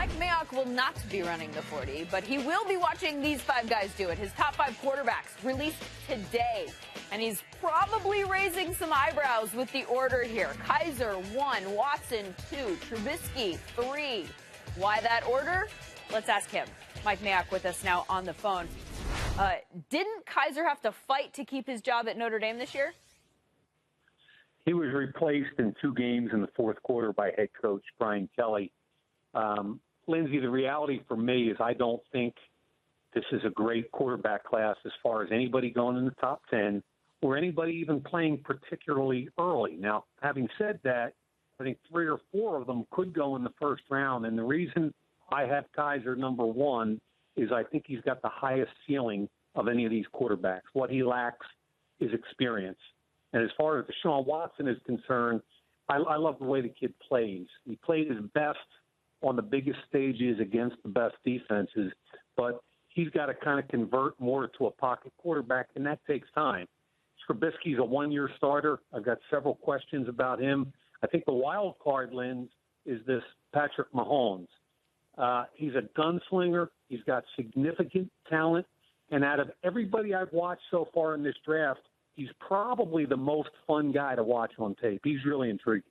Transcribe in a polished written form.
Mike Mayock will not be running the 40, but he will be watching these 5 guys do it. His top 5 quarterbacks released today. And he's probably raising some eyebrows with the order here. Kaiser, 1, Watson, 2, Trubisky, 3. Why that order? Let's ask him. Mike Mayock with us now on the phone. Didn't Kaiser have to fight to keep his job at Notre Dame this year? He was replaced in 2 games in the fourth quarter by head coach Brian Kelly. Lindsay, the reality for me is I don't think this is a great quarterback class as far as anybody going in the top 10 or anybody even playing particularly early. Now, having said that, I think 3 or 4 of them could go in the first round. And the reason I have Kaiser number 1 is I think he's got the highest ceiling of any of these quarterbacks. What he lacks is experience. And as far as Deshaun Watson is concerned, I love the way the kid plays. He played his best on the biggest stages against the best defenses, but he's got to kind of convert more to a pocket quarterback, and that takes time. Trubisky's a 1-year starter. I've got several questions about him. I think the wild card, Lens, is this Patrick Mahomes. He's a gunslinger. He's got significant talent. And out of everybody I've watched so far in this draft, he's probably the most fun guy to watch on tape. He's really intriguing.